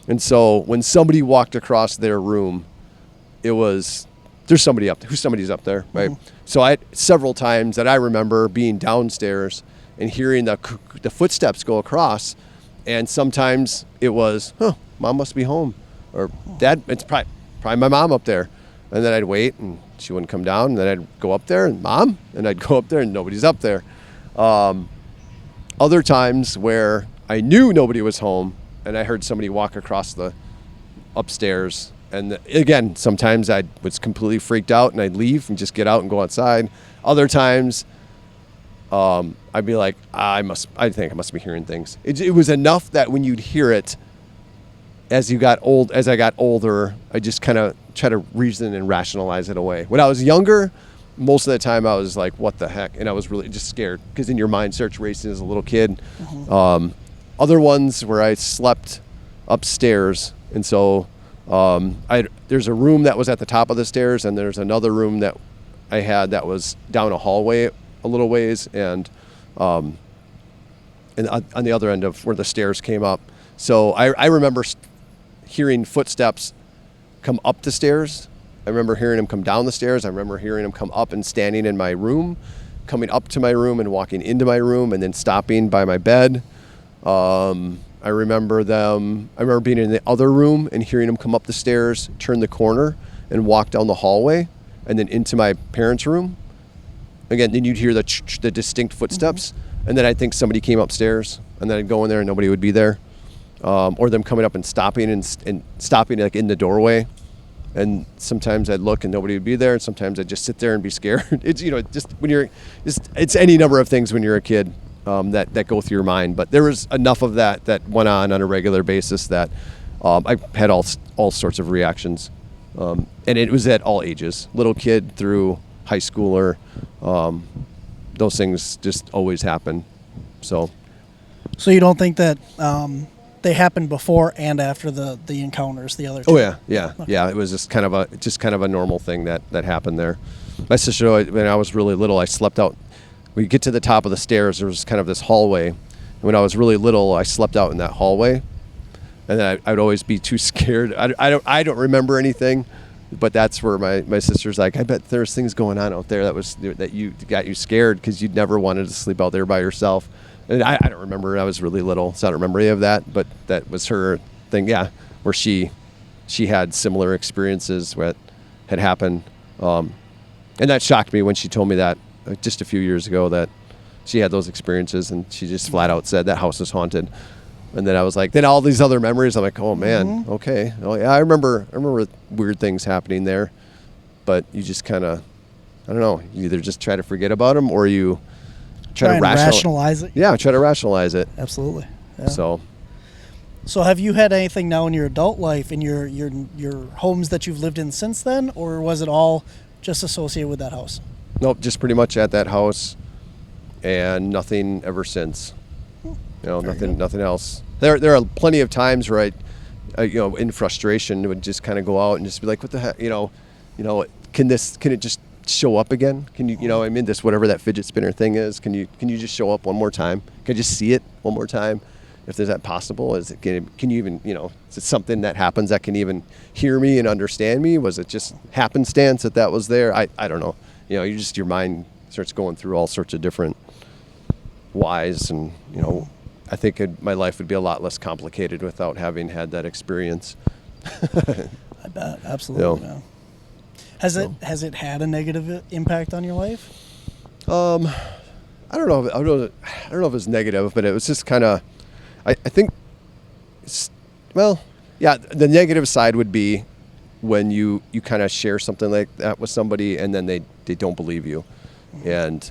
And so when somebody walked across their room, it was, somebody's up there, right? Mm-hmm. So several times that I remember being downstairs and hearing the footsteps go across, and sometimes it was, Mom must be home, or Dad, it's probably my mom up there. And then I'd wait, and she wouldn't come down, and then I'd go up there, and Mom, and I'd go up there, and nobody's up there. Other times where I knew nobody was home, and I heard somebody walk across the upstairs, and again, sometimes I was completely freaked out, and I'd leave and just get out and go outside. Other times, I'd be like, I think I must be hearing things. It was enough that when you'd hear it, as I got older, I just kind of try to reason and rationalize it away. When I was younger, most of the time I was like, what the heck? And I was really just scared, because in your mind starts racing as a little kid. Mm-hmm. Other ones where I slept upstairs, and so there's a room that was at the top of the stairs, and there's another room that I had that was down a hallway a little ways, and on the other end of where the stairs came up. So I remember hearing footsteps come up the stairs. I remember hearing them come down the stairs. I remember hearing them come up and standing in my room, coming up to my room and walking into my room, and then stopping by my bed. I remember being in the other room and hearing them come up the stairs, turn the corner, and walk down the hallway, and then into my parents' room. Again, then you'd hear the distinct footsteps, mm-hmm. and then I'd think somebody came upstairs, and then I'd go in there and nobody would be there. Or them coming up and stopping like in the doorway. And sometimes I'd look and nobody would be there, and sometimes I'd just sit there and be scared. It's it's any number of things when you're a kid that go through your mind. But there was enough of that went on a regular basis that I had all sorts of reactions, and it was at all ages, little kid through high schooler. Those things just always happen. So you don't think that they happened before and after the encounters, the other two? Oh yeah. It was just kind of a normal thing that happened there. My sister, when I was really little, I slept out. We get to the top of the stairs. There was kind of this hallway. And when I was really little, I slept out in that hallway, and then I'd always be too scared. I don't remember anything, but that's where my sister's like, I bet there's things going on out there that you got you scared because you'd never wanted to sleep out there by yourself. And I don't remember. I was really little, so I don't remember any of that. But that was her thing, yeah, where she had similar experiences that had happened. And that shocked me when she told me that just a few years ago, that she had those experiences, and she just flat out said that house is haunted. And then I was like, then all these other memories, I'm like, oh man, mm-hmm. Okay. Oh yeah, I remember weird things happening there, but you just kind of, I don't know, you either just try to forget about them, or you try to rationalize it. Yeah, try to rationalize it. Absolutely. Yeah. So have you had anything now in your adult life, in your homes that you've lived in since then, or was it all just associated with that house? Nope, just pretty much at that house, and nothing ever since. Nothing else. There are plenty of times where I in frustration would just kind of go out and just be like, what the heck, can it just show up again? Can you, this, whatever that fidget spinner thing is, can you just show up one more time? Can I just see it one more time? If there's that possible, can you even, is it something that happens that can even hear me and understand me? Was it just happenstance that was there? I don't know. Your mind starts going through all sorts of different whys, and, I think my life would be a lot less complicated without having had that experience. I bet. Absolutely. Yeah. Has it had a negative impact on your life? I don't know. I don't know if it's negative, but it was just kind of, I think, the negative side would be when you kind of share something like that with somebody, and then they don't believe you. Mm-hmm. And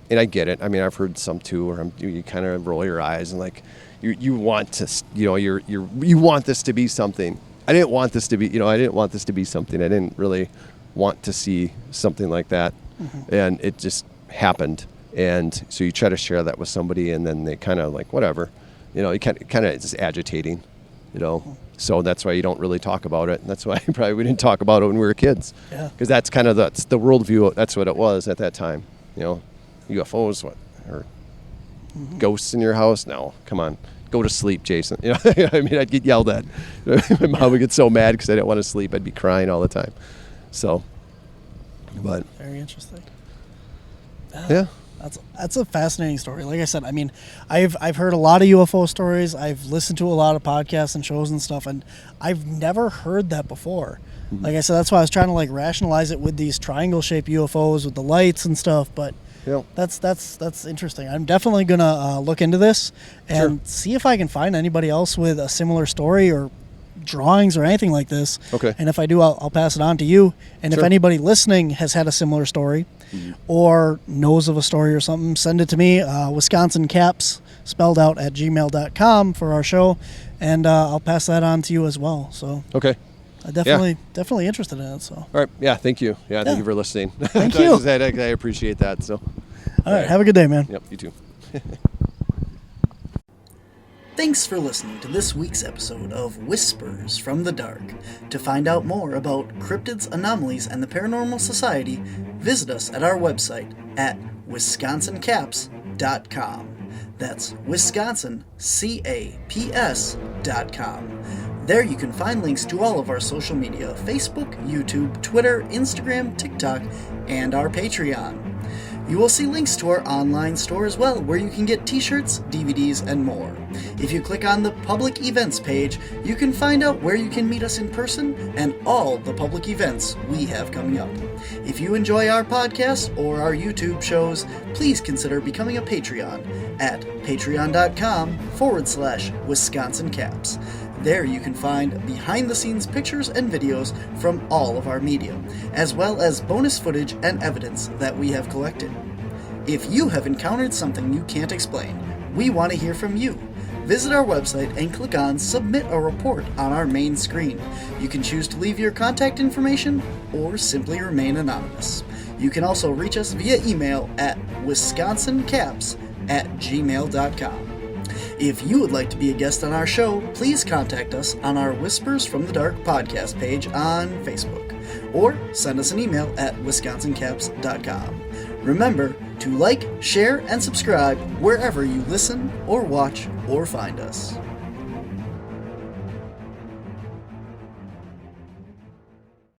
and I get it. I mean, I've heard some too, where you kind of roll your eyes and like you want to, you want this to be something. I didn't want this to be, I didn't want this to be something. I didn't really want to see something like that, and it just happened. And so you try to share that with somebody, and then they kind of like whatever, you kind of it's just agitating, So that's why you don't really talk about it. And that's why probably we didn't talk about it when we were kids. Yeah. Because that's kind of the worldview. That's what it was at that time. UFOs, or ghosts in your house? No, come on, go to sleep, Jason. I mean, I'd get yelled at. My mom would get so mad because I didn't want to sleep. I'd be crying all the time. So, but very interesting. Yeah. That's a fascinating story. Like I said, I mean, I've heard a lot of UFO stories. I've listened to a lot of podcasts and shows and stuff, and I've never heard that before. Like I said, that's why I was trying to like rationalize it with these triangle-shaped UFOs with the lights and stuff. But that's interesting. I'm definitely gonna look into this and see if I can find anybody else with a similar story or drawings or anything like this. Okay. And if I do, I'll pass it on to you. And if anybody listening has had a similar story or knows of a story or something, send it to me, Wisconsin Caps, spelled out, at gmail.com for our show. And I'll pass that on to you as well. So okay. I'm definitely interested in it. So. All right. Yeah. Thank you. Yeah. Thank you for listening. Thank you. I appreciate that. So. All right. Have a good day, man. Yep. You too. Thanks for listening to this week's episode of Whispers from the Dark. To find out more about cryptids, anomalies, and the Paranormal Society, visit us at our website at wisconsincaps.com. That's wisconsincaps.com. There you can find links to all of our social media: Facebook, YouTube, Twitter, Instagram, TikTok, and our Patreon. You will see links to our online store as well, where you can get t-shirts, DVDs, and more. If you click on the public events page, you can find out where you can meet us in person and all the public events we have coming up. If you enjoy our podcast or our YouTube shows, please consider becoming a Patreon at patreon.com/Wisconsin Caps. There you can find behind-the-scenes pictures and videos from all of our media, as well as bonus footage and evidence that we have collected. If you have encountered something you can't explain, we want to hear from you. Visit our website and click on Submit a Report on our main screen. You can choose to leave your contact information or simply remain anonymous. You can also reach us via email at wisconsincaps@gmail.com. If you would like to be a guest on our show, please contact us on our Whispers from the Dark podcast page on Facebook, or send us an email at wisconsincaps.com. Remember to like, share, and subscribe wherever you listen or watch or find us.